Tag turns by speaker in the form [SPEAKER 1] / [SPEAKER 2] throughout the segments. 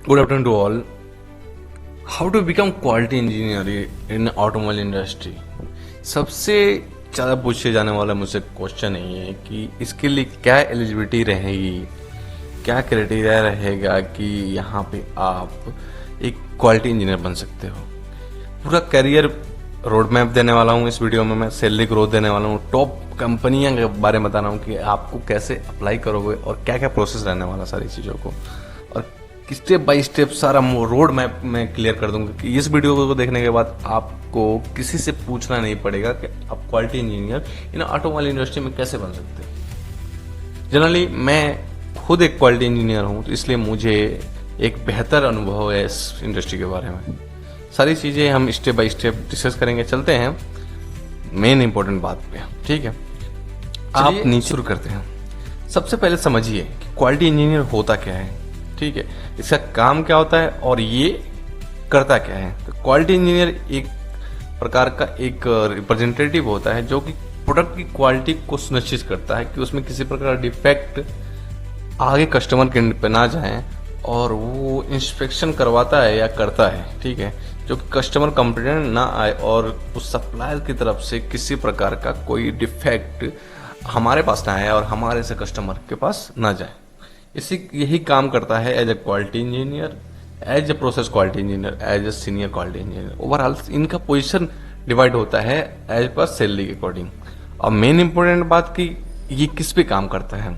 [SPEAKER 1] Good afternoon to all. How to become quality engineer in automobile industry? सबसे ज़्यादा पूछे जाने वाला मुझसे क्वेश्चन ये है कि इसके लिए क्या एलिजिबिलिटी रहेगी, क्या क्राइटेरिया रहेगा कि यहाँ पे आप एक क्वालिटी इंजीनियर बन सकते हो। पूरा करियर रोड मैप देने वाला हूँ इस वीडियो में। मैं सैलरी ग्रोथ देने वाला हूँ, टॉप कंपनियां के बारे में बता रहा हूँ कि आपको कैसे अप्लाई करोगे और क्या क्या प्रोसेस रहने वाला सारी चीज़ों को, और स्टेप बाय स्टेप सारा रोड मैप में क्लियर कर दूंगा कि इस वीडियो को देखने के बाद आपको किसी से पूछना नहीं पड़ेगा कि आप क्वालिटी इंजीनियर इन ऑटोमोबाइल इंडस्ट्री में कैसे बन सकते हैं। जनरली मैं खुद एक क्वालिटी इंजीनियर हूँ, तो इसलिए मुझे एक बेहतर अनुभव है इस इंडस्ट्री के बारे में। सारी चीज़ें हम स्टेप बाय स्टेप डिस्कस करेंगे। चलते हैं मेन इंपॉर्टेंट बात पे, ठीक है। आप नीचे शुरू करते हैं। सबसे पहले समझिए कि क्वालिटी इंजीनियर होता क्या है, ठीक है, इसका काम क्या होता है और ये करता क्या है। तो क्वालिटी इंजीनियर एक प्रकार का एक रिप्रेजेंटेटिव होता है जो कि प्रोडक्ट की क्वालिटी को सुनिश्चित करता है कि उसमें किसी प्रकार का डिफेक्ट आगे कस्टमर के पे ना जाए, और वो इंस्पेक्शन करवाता है या करता है, ठीक है, जो कि कस्टमर कंप्लेंट ना आए और उस सप्लायर की तरफ से किसी प्रकार का कोई डिफेक्ट हमारे पास ना आए और हमारे से कस्टमर के पास ना जाए। यही काम करता है as a quality engineer, as a process quality engineer, as a senior quality engineer. Overall इनका पोजीशन डिवाइड होता है एज पर सैलरी के अकॉर्डिंग। और मेन इंपोर्टेंट बात कि ये किस पे काम करता है।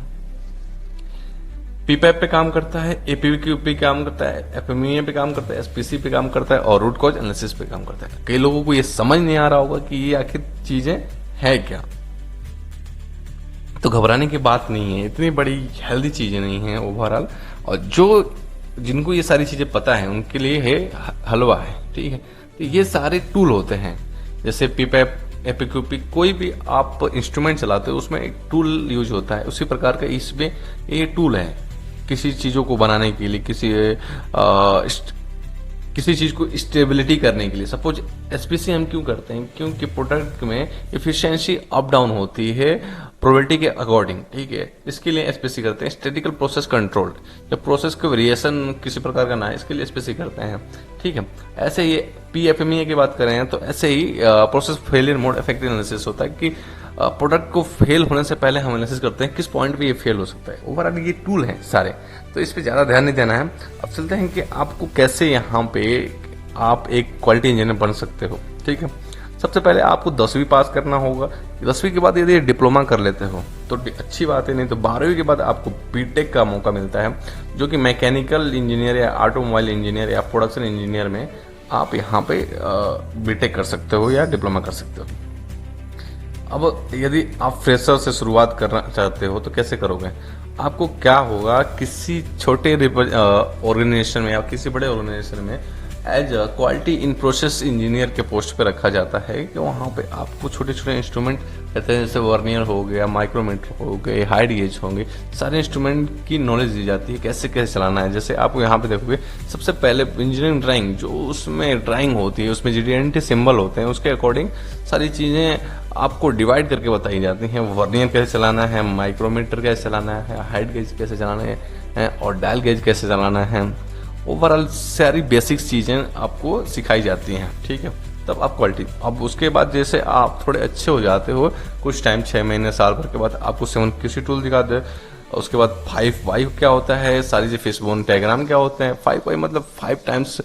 [SPEAKER 1] पीपैप पे काम करता है, एपीक्यू पे काम करता है, एफएमईए पे काम करता है, एसपीसी पे काम करता है और रूट कॉज एनालिसिस पे काम करता है। कई लोगों को ये समझ नहीं आ रहा होगा कि ये आखिर चीजें है क्या। तो घबराने की बात नहीं है, इतनी बड़ी हेल्दी चीजें नहीं है ओवरऑल। और जो जिनको ये सारी चीजें पता है उनके लिए है हलवा है, ठीक है। तो ये सारे टूल होते हैं, जैसे पीपैप, एपीक्यूपी, कोई भी आप इंस्ट्रूमेंट चलाते हो उसमें एक टूल यूज होता है। उसी प्रकार का इसमें ये टूल है किसी चीजों को बनाने के लिए, किसी चीज को स्टेबिलिटी करने के लिए। सपोज एसपीसी हम क्यों करते हैं, क्योंकि प्रोडक्ट में इफिशिएंसी अप डाउन होती है प्रोबेबिलिटी के अकॉर्डिंग, ठीक है। इसके लिए एसपीसी करते हैं। स्टैटिकल प्रोसेस कंट्रोल, जब प्रोसेस का वेरिएशन किसी प्रकार का ना है, इसके लिए एसपीसी करते हैं, ठीक है। ऐसे ही पीएफएमईए की बात करें तो ऐसे ही process failure mode effective analysis होता है कि प्रोडक्ट को फेल होने से पहले हम एनालिसिस करते हैं किस पॉइंट पे ये फेल हो सकता है। ओवरऑल ये टूल है सारे, तो इस पे ज़्यादा ध्यान नहीं देना है। अब चलते हैं कि आपको कैसे यहाँ पे आप एक क्वालिटी इंजीनियर बन सकते हो, ठीक है। सबसे पहले आपको 10वीं पास करना होगा। 10वीं के बाद यदि डिप्लोमा कर लेते हो तो अच्छी बात है, नहीं तो 12वीं के बाद आपको बीटेक का मौका मिलता है, जो कि मैकेनिकल इंजीनियर या ऑटोमोबाइल इंजीनियर या प्रोडक्शन इंजीनियर में आप यहाँ पे बीटेक कर सकते हो या डिप्लोमा कर सकते हो। अब यदि आप फ्रेशर से शुरुआत करना चाहते हो तो कैसे करोगे। आपको क्या होगा, किसी छोटे ऑर्गेनाइजेशन में या किसी बड़े ऑर्गेनाइजेशन में as quality in process engineer के पोस्ट पे रखा जाता है कि वहाँ पे आपको छोटे छोटे इंस्ट्रूमेंट कहते हैं, जैसे वर्नियर हो गया, माइक्रोमीटर हो गए, हाइट गेज होंगे, सारे इंस्ट्रूमेंट की नॉलेज दी जाती है कैसे कैसे चलाना है। जैसे आपको यहाँ पे देखोगे सबसे पहले इंजीनियरिंग ड्राइंग, जो उसमें ड्राइंग होती है उसमें जीडीएनटी सिंबल होते हैं, उसके अकॉर्डिंग सारी चीज़ें आपको डिवाइड करके बताई जाती हैं। वर्नियर कैसे चलाना है, माइक्रोमीटर कैसे चलाना है, हाइट गेज कैसे चलाना है और डायल गेज कैसे चलाना है। ओवरऑल सारी बेसिक्स चीज़ें आपको सिखाई जाती हैं, ठीक है। तब आप क्वालिटी, अब उसके बाद जैसे आप थोड़े अच्छे हो जाते हो कुछ टाइम, 6 महीने साल भर के बाद आपको 7QC टूल दिखा दे। उसके बाद 5Y क्या होता है, सारी जो फिशबोन डायग्राम क्या होते हैं। 5Y मतलब 5 टाइम्स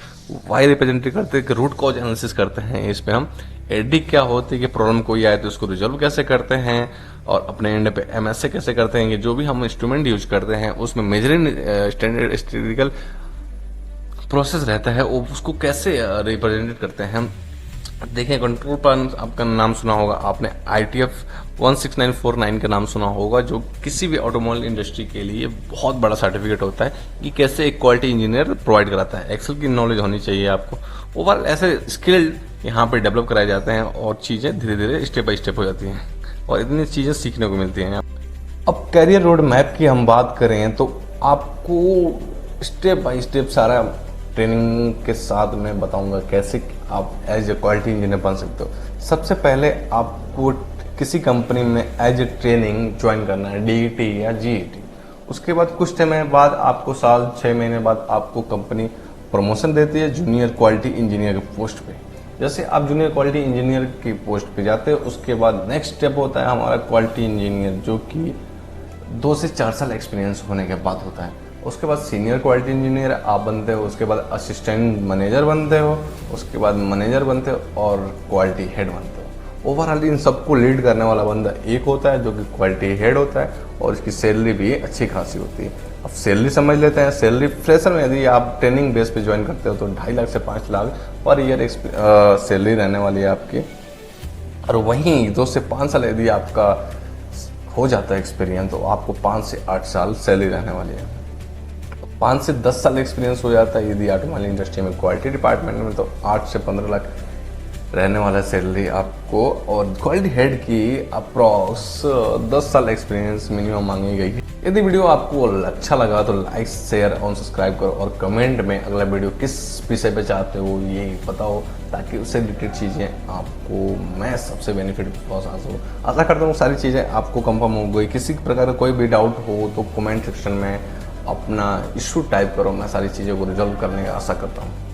[SPEAKER 1] Y रिप्रेजेंट करते हैं कि रूट कॉज एनालिसिस करते हैं। इस पे हम एडी क्या होती है कि प्रॉब्लम कोई आए तो उसको रिजॉल्व कैसे करते हैं, और अपने एंड पे एमएसए कैसे करते हैं। जो भी हम इंस्ट्रूमेंट यूज करते हैं उसमें मेजरिंग स्टैंडर्ड स्टैटिस्टिकल प्रोसेस रहता है, वो उसको कैसे रिप्रेजेंट करते हैं। देखें, कंट्रोल प्लान आपका नाम सुना होगा आपने, ITF 16949 का नाम सुना होगा, जो किसी भी ऑटोमोबाइल इंडस्ट्री के लिए बहुत बड़ा सर्टिफिकेट होता है कि कैसे एक क्वालिटी इंजीनियर प्रोवाइड कराता है। एक्सेल की नॉलेज होनी चाहिए आपको। ओवरऑल ऐसे स्किल यहाँ पे डेवलप कराए जाते हैं और चीज़ें धीरे धीरे स्टेप बाय स्टेप हो जाती हैं और इतनी चीज़ें सीखने को मिलती हैं। अब कैरियर रोड मैप की हम बात करें तो आपको स्टेप बाय स्टेप सारा ट्रेनिंग के साथ मैं बताऊंगा कैसे आप एज ए क्वालिटी इंजीनियर बन सकते हो। सबसे पहले आपको किसी कंपनी में एज ए ट्रेनिंग ज्वाइन करना है, DET या GET। उसके बाद कुछ समय बाद आपको साल 6 महीने बाद आपको कंपनी प्रमोशन देती है जूनियर क्वालिटी इंजीनियर के पोस्ट पे। जैसे आप जूनियर क्वालिटी इंजीनियर की पोस्ट पे जाते हो, उसके बाद नेक्स्ट स्टेप होता है हमारा क्वालिटी इंजीनियर, जो कि 2 से 4 साल एक्सपीरियंस होने के बाद होता है। उसके बाद सीनियर क्वालिटी इंजीनियर आप बनते हो, उसके बाद असिस्टेंट मैनेजर बनते हो, उसके बाद मैनेजर बनते हो और क्वालिटी हेड बनते हो। ओवरऑल इन सबको लीड करने वाला बंदा एक होता है जो कि क्वालिटी हेड होता है, और इसकी सैलरी भी अच्छी खासी होती है। अब सैलरी समझ लेते हैं। सैलरी फ्रेशर में यदि आप ट्रेनिंग बेस पे ज्वाइन करते हो तो 2.5 लाख से 5 लाख पर ईयर सैलरी रहने वाली है आपकी। और वहीं 2 से 5 साल यदि आपका हो जाता है एक्सपीरियंस, तो आपको 5 से 8 साल सैलरी रहने वाली है। 5 से 10 साल एक्सपीरियंस हो जाता है यदि ऑटोमोबाइल इंडस्ट्री में क्वालिटी डिपार्टमेंट में, तो 8 से 15 लाख रहने वाला सैलरी आपको। और क्वालिटी हेड की अप्रॉक्स 10 साल एक्सपीरियंस मिनिमम मांगी गई है। यदि वीडियो आपको अच्छा लगा तो लाइक शेयर और सब्सक्राइब करो, और कमेंट में अगला वीडियो किस विषय पे चाहते हो ये बताओ, ताकि उससे रिलेटेड चीज़ें आपको मैं सबसे बेनिफिट पहुँचा सकूँ। आशा करता हूँ सारी चीज़ें आपको कंफर्म हो गई। किसी प्रकार का कोई भी डाउट हो तो कमेंट सेक्शन में अपना इशू टाइप करो, मैं सारी चीज़ों को रिजॉल्व करने की आशा करता हूँ।